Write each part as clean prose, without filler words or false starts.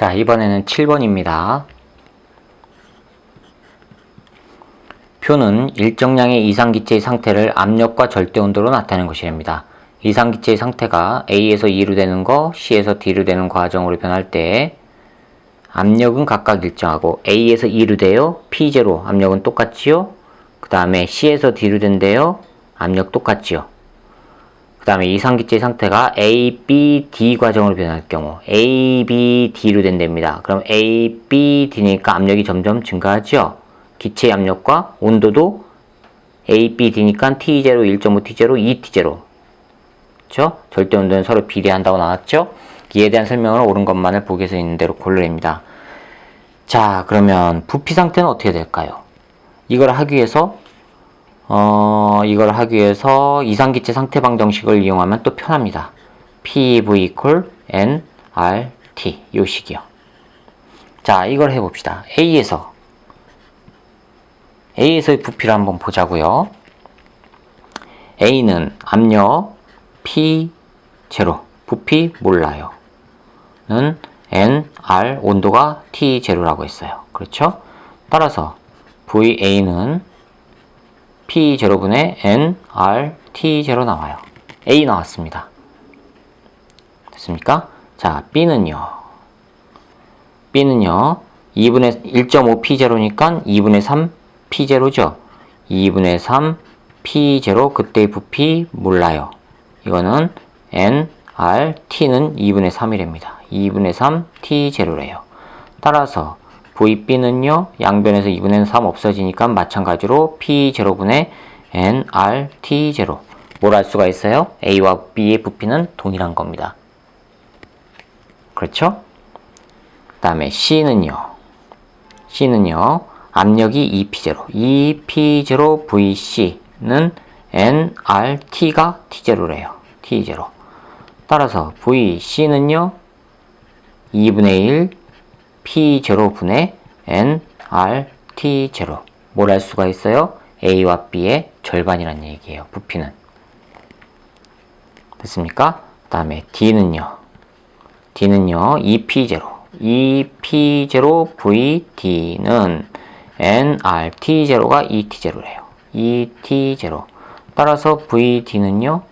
자, 이번에는 7번입니다. 표는 일정량의 이상기체의 상태를 압력과 절대온도로 나타내는 것이랍니다. 이상기체의 상태가 A에서 E로 되는 거, C에서 D로 되는 과정으로 변할 때 압력은 각각 일정하고 A에서 E로 돼요. P0 압력은 똑같지요. 그 다음에 C에서 D로 된대요. 압력 똑같지요. 그 다음에 이상기체의 상태가 A, B, D 과정으로 변할 경우 A, B, D로 된답니다. 그럼 A, B, D니까 압력이 점점 증가하죠. 기체의 압력과 온도도 A, B, D니까 T0, 1.5 T0, 2 T0. 그렇죠? 절대 온도는 서로 비례한다고 나왔죠? 이에 대한 설명을 옳은 것만을 보기에서 있는 대로 고르랍니다. 자, 그러면 부피 상태는 어떻게 될까요? 이걸 하기 위해서 이상기체 상태 방정식을 이용하면 또 편합니다. PV equal nRT 요 식이요. 자, 이걸 해봅시다. A에서의 부피를 한번 보자고요. A는 압력 P0, 부피 몰라요. 는 nR, 온도가 T0라고 했어요. 그렇죠? 따라서 VA는 P0분의 nR T0 나와요. A 나왔습니다. 됐습니까? 자, B는요. 2분의 1.5 P0니까 2분의 3 P0죠. 2분의 3 P0, 그때의 부피 몰라요. 이거는 nR T는 2분의 3이랍니다. 2분의 3 T0래요. 따라서 VB는요, 양변에서 2분의 3 없어지니까 마찬가지로 P0분의 nR T0. 뭘 알 수가 있어요? A와 B의 부피는 동일한 겁니다. 그렇죠? 그 다음에 C는요, 압력이 2P0. 2P0 VC는 nRT가 T0래요. T0. 따라서 VC는요, 2분의 1 P0분의 nRT0. 뭘 알 수가 있어요? A와 B의 절반이란 얘기예요. 부피는. 됐습니까? 그 다음에 D는요, 2P0. 2P0 VD는 nRT0가 2T0래요. 2T0. 따라서 VD는요,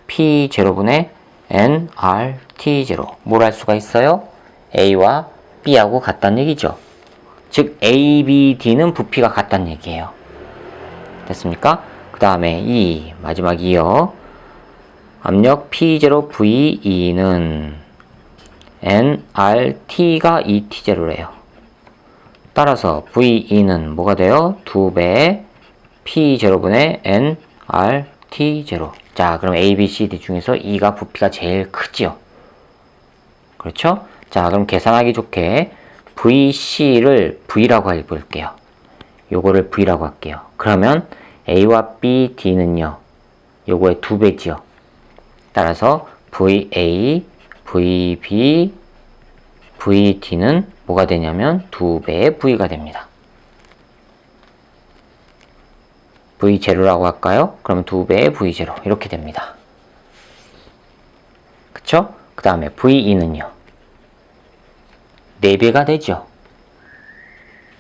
P0분의 nRT0. 뭘 할 수가 있어요? A와 B하고 같다는 얘기죠. 즉 A, B, D는 부피가 같다는 얘기예요. 됐습니까? 그 다음에 마지막 2요. 압력 P0 VE는 nRT가 2T0래요. 따라서 VE는 뭐가 돼요? 2배 P0분의 nRT0. 자, 그럼 A, B, C, D 중에서 E가 부피가 제일 크지요. 그렇죠? 자, 그럼 계산하기 좋게 VC를 V라고 해볼게요. 요거를 V라고 할게요. 그러면 A와 B, D는요, 요거의 2배지요. 따라서 VA, VB, VD는 뭐가 되냐면 2배의 V가 됩니다. V0라고 할까요? 그러면 2배의 V0 이렇게 됩니다. 그쵸? 그 다음에 VE는요, 4배가 되죠.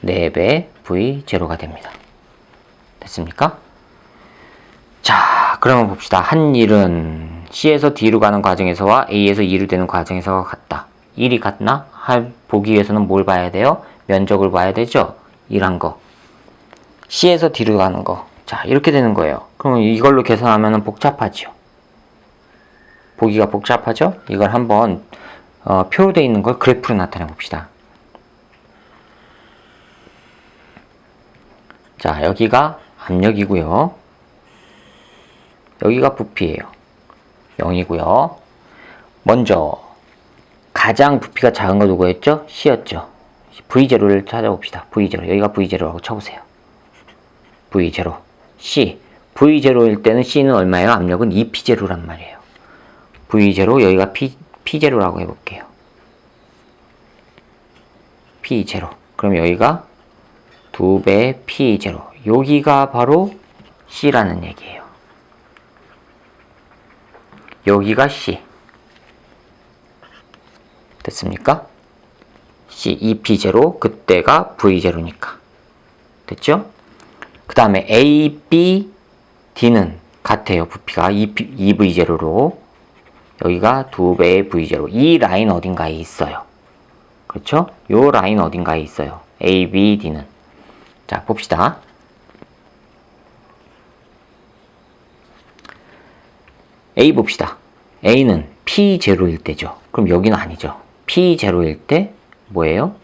4배 V0가 됩니다. 됐습니까? 자, 그러면 봅시다. 한 일은 C에서 D로 가는 과정에서와 A에서 E로 되는 과정에서가 같다. 일이 같나? 보기 위해서는 뭘 봐야 돼요? 면적을 봐야 되죠? 일한 거. C에서 D로 가는 거. 자, 이렇게 되는 거예요. 그러면 이걸로 계산하면 복잡하죠. 보기가 복잡하죠? 이걸 한번 표로 되어 있는 걸 그래프로 나타내 봅시다. 자, 여기가 압력이고요. 여기가 부피예요. 0이고요. 먼저 가장 부피가 작은 거 누구였죠? C였죠. V0를 찾아봅시다. V0. 여기가 V0라고 쳐보세요. V0. C. V0일 때는 C는 얼마예요? 압력은 2P0란 말이에요. V0, 여기가 P0라고 해볼게요. P0. 그럼 여기가 2배 P0. 여기가 바로 C라는 얘기예요. 여기가 C. 됐습니까? C, EP0 그때가 V0니까 됐죠? 그 다음에 A, B, D는 같아요. 부피가 2V0로 여기가 2배의 V0. 이 라인 어딘가에 있어요. 그렇죠? 요 라인 어딘가에 있어요. A, B, D는. 자, 봅시다. A 봅시다. A는 P0일 때죠. 그럼 여기는 아니죠. P0일 때 뭐예요?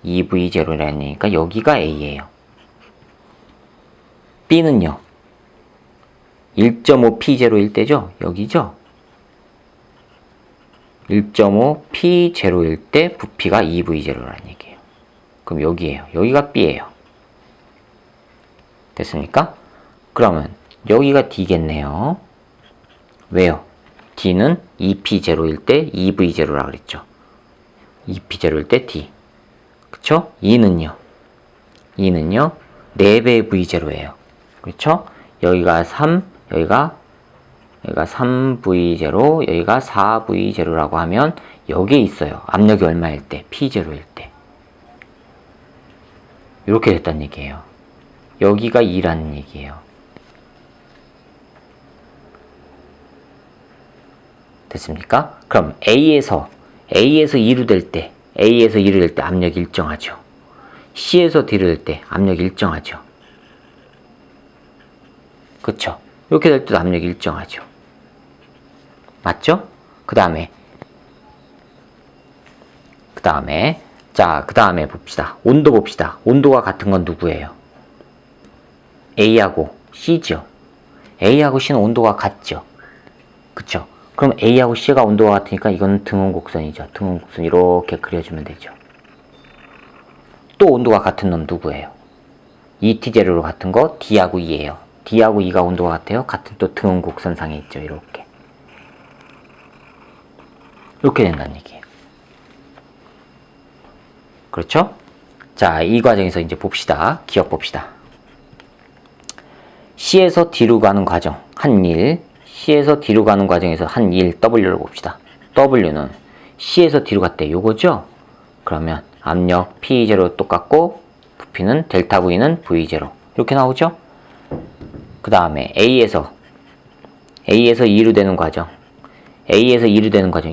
2V0라니까 여기가 A예요. B는요. 1.5P0일 때죠. 여기죠. 1.5P0일 때 부피가 2V0라는 얘기예요. 그럼 여기에요. 여기가 B예요. 됐습니까? 그러면 여기가 D겠네요. 왜요? D는 2P0일 때 2V0라 그랬죠. 2P0일 때 D. 그쵸? 2는요. 4배의 V0예요. 그렇죠? 여기가 3, 여기가 3V0, 여기가 4V0라고 하면 여기에 있어요. 압력이 얼마일 때? P0일 때. 이렇게 됐다는 얘기예요. 여기가 2라는 얘기예요. 됐습니까? 그럼 A에서 2로 될 때, 압력이 일정하죠. C에서 D로 될 때 압력이 일정하죠. 그쵸? 이렇게 될 때도 압력이 일정하죠. 맞죠? 그 다음에 봅시다. 온도 봅시다. 온도가 같은 건 누구예요? A하고 C죠. A하고 C는 온도가 같죠. 그쵸? 그럼 A하고 C가 온도가 같으니까 이건 등원곡선이죠. 등원곡선 이렇게 그려주면 되죠. 또 온도가 같은 놈 누구예요? ET0로 같은 거 D하고 E예요. D하고 E가 온도가 같아요. 같은 또 등원곡선상에 있죠. 이렇게 된다는 얘기예요. 그렇죠? 자, 이 과정에서 이제 봅시다. 기억 봅시다. C에서 D로 가는 과정, 한 일. C에서 D로 가는 과정에서 한 일, W를 봅시다. W는 C에서 D로 갔대. 요거죠? 그러면 압력 P0 똑같고, 부피는 델타 V는 V0. 이렇게 나오죠? 그 다음에 A에서 2로 되는 과정.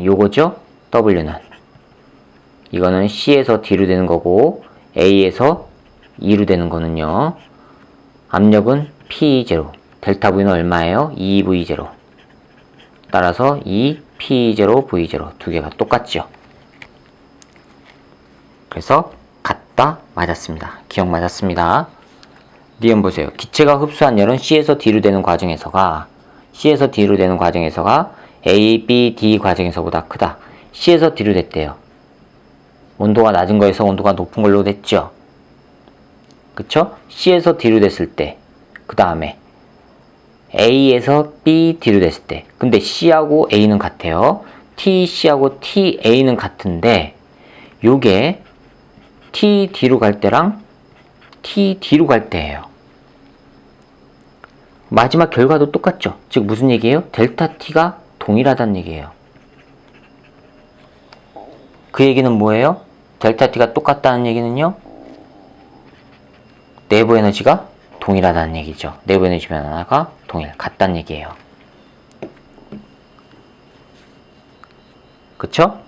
요거죠? W는. 이거는 C에서 D로 되는 거고, A에서 2로 되는 거는요. 압력은 P0. 델타 V는 얼마예요? 2V0. 따라서 2P0, V0 두 개가 똑같죠. 그래서 같다, 맞았습니다. 기억 맞았습니다. 니은 보세요. 기체가 흡수한 열은 C에서 D로 되는 과정에서가 A, B, D 과정에서보다 크다. C에서 D로 됐대요. 온도가 낮은 거에서 온도가 높은 걸로 됐죠. 그쵸? C에서 D로 됐을 때, 그 다음에 A에서 B, D로 됐을 때. 근데 C하고 A는 같아요. TC하고 TA는 같은데 요게 TD로 갈 때랑 TD로 갈 때예요. 마지막 결과도 똑같죠. 즉 무슨 얘기예요? 델타 T가 동일하다는 얘기예요. 그 얘기는 뭐예요? 델타 T가 똑같다는 얘기는요. 내부 에너지가 동일하다는 얘기죠. 내부 에너지 변화가 같다는 얘기예요. 그쵸?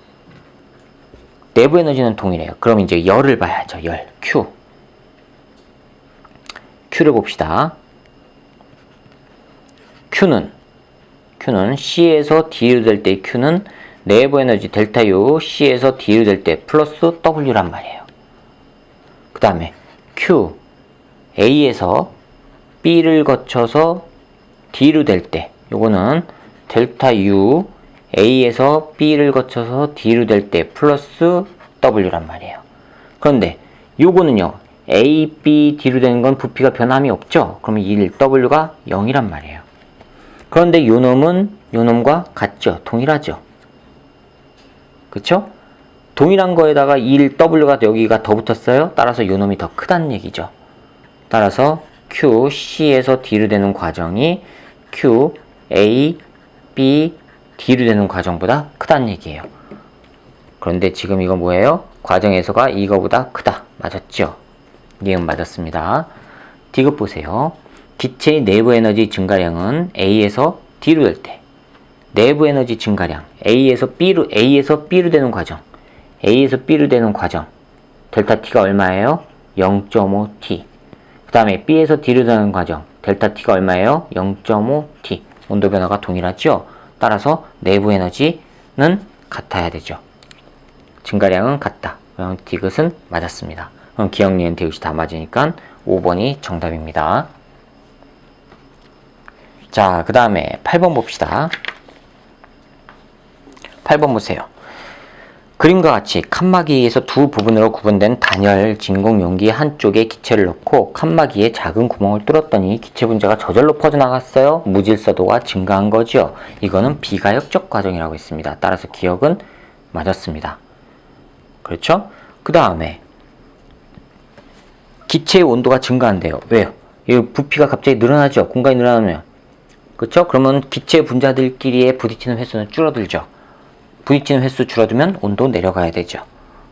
내부 에너지는 동일해요. 그럼 이제 열을 봐야죠. 열, Q. Q를 봅시다. Q는 C에서 D로 될 때 Q는 내부 에너지 델타 U C에서 D로 될 때 플러스 W란 말이에요. 그 다음에 Q A에서 B를 거쳐서 D로 될 때 요거는 델타 U A에서 B를 거쳐서 D로 될 때 플러스 W란 말이에요. 그런데 요거는요 A, B, D로 되는 건 부피가 변함이 없죠. 그러면 1, W가 0이란 말이에요. 그런데 요놈과 같죠. 동일하죠. 그쵸? 동일한 거에다가 1, W가 여기가 더 붙었어요. 따라서 요놈이 더 크다는 얘기죠. 따라서 Q, C에서 D로 되는 과정이 Q, A, B, D로 되는 과정보다 크다는 얘기예요. 그런데 지금 이거 뭐예요? 과정에서가 이거보다 크다. 맞았죠? 니은 맞았습니다. 디귿 보세요. 기체의 내부 에너지 증가량은 A에서 D로 될 때 내부 에너지 증가량 A에서 B로 되는 과정 델타 T가 얼마예요? 0.5T. 그 다음에 B에서 D로 되는 과정 델타 T가 얼마예요? 0.5T. 온도 변화가 동일하죠? 따라서 내부 에너지는 같아야 되죠. 증가량은 같다. 그럼 디귿은 맞았습니다. 그럼 기억, 니은, 디귿이 다 맞으니까 5번이 정답입니다. 자, 그 다음에 8번 봅시다. 8번 보세요. 그림과 같이 칸막이에서 두 부분으로 구분된 단열 진공 용기 한쪽에 기체를 넣고 칸막이에 작은 구멍을 뚫었더니 기체 분자가 저절로 퍼져나갔어요. 무질서도가 증가한 거죠. 이거는 비가역적 과정이라고 했습니다. 따라서 기억은 맞았습니다. 그렇죠? 그 다음에 기체의 온도가 증가한대요. 왜요? 이 부피가 갑자기 늘어나죠. 공간이 늘어나면. 그렇죠? 그러면 기체 분자들끼리의 부딪히는 횟수는 줄어들죠. 부딪히는 횟수 줄어들면 온도 내려가야 되죠.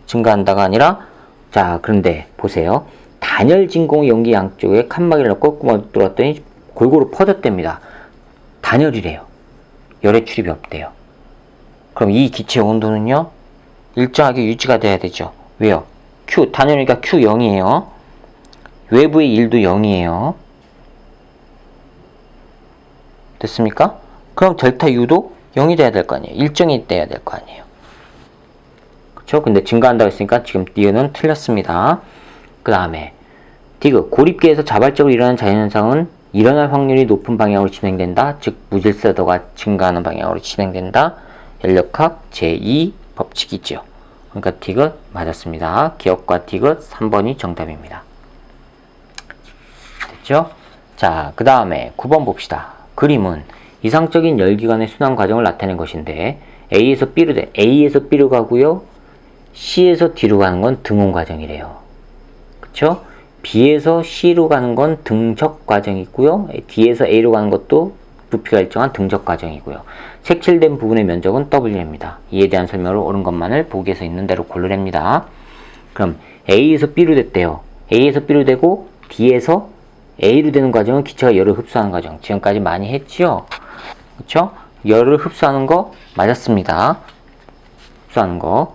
증가한다가 아니라, 자, 그런데 보세요. 단열 진공 용기 양쪽에 칸막이를 넣고 구멍을 뚫었더니 골고루 퍼졌답니다. 단열이래요. 열의 출입이 없대요. 그럼 이 기체 온도는요? 일정하게 유지가 돼야 되죠. 왜요? Q, 단열이니까 Q 0이에요. 외부의 1도 0이에요. 됐습니까? 그럼 델타 U도 0이 돼야 될 거 아니에요. 일정이 돼야 될 거 아니에요. 그쵸? 근데 증가한다고 했으니까 지금 니은은 틀렸습니다. 그 다음에 디귿, 고립계에서 자발적으로 일어나는 자연현상은 일어날 확률이 높은 방향으로 진행된다. 즉 무질서도가 증가하는 방향으로 진행된다. 연력학 제2 법칙이죠. 그러니까 디귿 맞았습니다. 기억과 디귿 3번이 정답입니다. 됐죠? 자, 그 다음에 9번 봅시다. 그림은 이상적인 열기관의 순환 과정을 나타낸 것인데 A에서 B로 가고요. C에서 D로 가는 건 등온 과정이래요. 그쵸? B에서 C로 가는 건 등적 과정이고요. D에서 A로 가는 것도 부피가 일정한 등적 과정이고요. 색칠된 부분의 면적은 W입니다. 이에 대한 설명을 옳은 것만을 보기에서 있는 대로 고르랍니다. 그럼 A에서 B로 됐대요. A에서 B로 되고 D에서 A로 되는 과정은 기체가 열을 흡수하는 과정. 지금까지 많이 했죠? 그쵸? 열을 흡수하는 거 맞았습니다. 흡수하는 거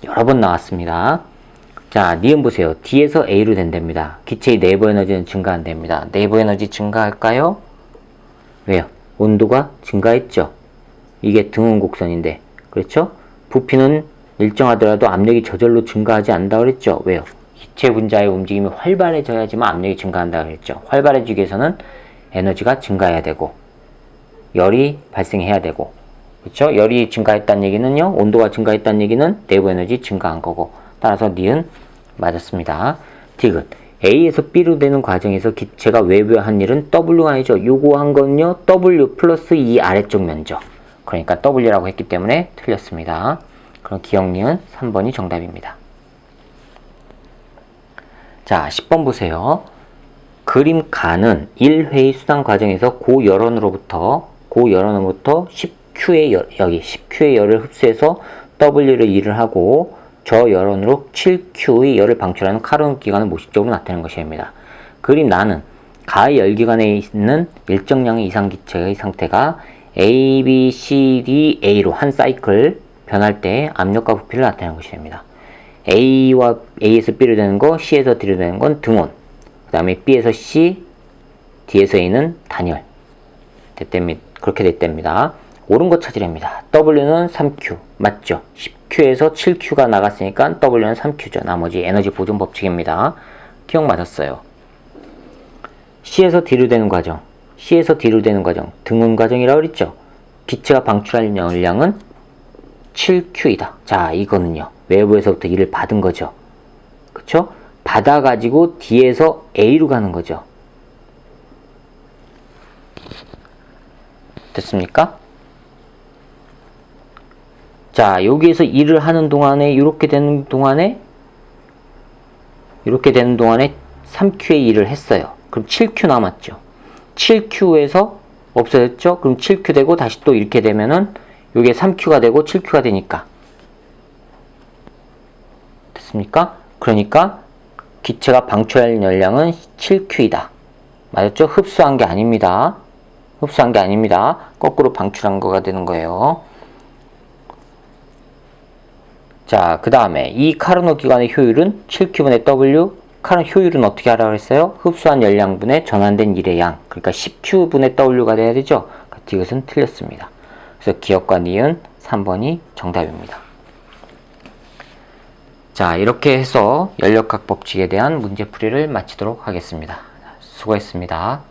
여러 번 나왔습니다. 자, 니은 보세요. D에서 A로 된답니다. 기체의 내부 에너지는 증가한답니다. 내부 에너지 증가할까요? 왜요? 온도가 증가했죠. 이게 등온 곡선인데, 그렇죠? 부피는 일정하더라도 압력이 저절로 증가하지 않는다고 그랬죠. 왜요? 기체 분자의 움직임이 활발해져야지만 압력이 증가한다고 그랬죠. 활발해지기 위해서는 에너지가 증가해야 되고 열이 발생해야 되고, 그렇죠? 열이 증가했다는 얘기는요, 온도가 증가했다는 얘기는 내부 에너지 증가한 거고, 따라서 니은 맞았습니다. 디귿, A에서 B로 되는 과정에서 기체가 외부에 한 일은 W가 아니죠. 요거 한 건요, W 플러스 이 아래쪽 면적. 그러니까 W라고 했기 때문에 틀렸습니다. 그럼 기억 니은 3번이 정답입니다. 자, 10번 보세요. 그림 가는 1회의 순환 과정에서 고열원으로부터 10Q의 여기 10Q의 열을 흡수해서 W를 2를 하고 저열원으로 7Q의 열을 방출하는 카론 기관을 모식적으로 나타내는 것입니다. 그림 나는 가의 열기관에 있는 일정량의 이상기체의 상태가 A, B, C, D, A로 한 사이클 변할 때 압력과 부피를 나타내는 것입니다. A에서 B로 되는 거, C에서 D로 되는 건 등온, 그 다음에 B에서 C, D에서 A는 단열. 그렇게 됐답니다. 옳은 거 찾으랍니다. W는 3Q, 맞죠? 10Q에서 7Q가 나갔으니까 W는 3Q죠. 나머지 에너지 보존 법칙입니다. 기억 맞았어요. C에서 D로 되는 과정, 등온 과정이라고 그랬죠? 기체가 방출할 열량은 7Q이다. 자, 이거는요, 외부에서부터 일을 받은 거죠. 그쵸? 받아가지고 D에서 A로 가는 거죠. 됐습니까? 자, 여기에서 일을 하는 동안에, 이렇게 되는 동안에 3Q의 일을 했어요. 그럼 7Q 남았죠. 7Q에서 없어졌죠? 그럼 7Q 되고 다시 또 이렇게 되면은 이게 3Q가 되고 7Q가 되니까 맞습니까? 그러니까 기체가 방출할 열량은 7Q이다. 맞았죠? 흡수한 게 아닙니다. 흡수한 게 아닙니다. 거꾸로 방출한 거가 되는 거예요. 자, 그 다음에 이 카르노 기관의 효율은 7Q분의 W. 카르노 효율은 어떻게 하라고 했어요? 흡수한 열량분의 전환된 일의 양. 그러니까 10Q분의 W가 돼야 되죠? 이것은 틀렸습니다. 그래서 기억과 니은 3번이 정답입니다. 자, 이렇게 해서 연력학 법칙에 대한 문제풀이를 마치도록 하겠습니다. 수고했습니다.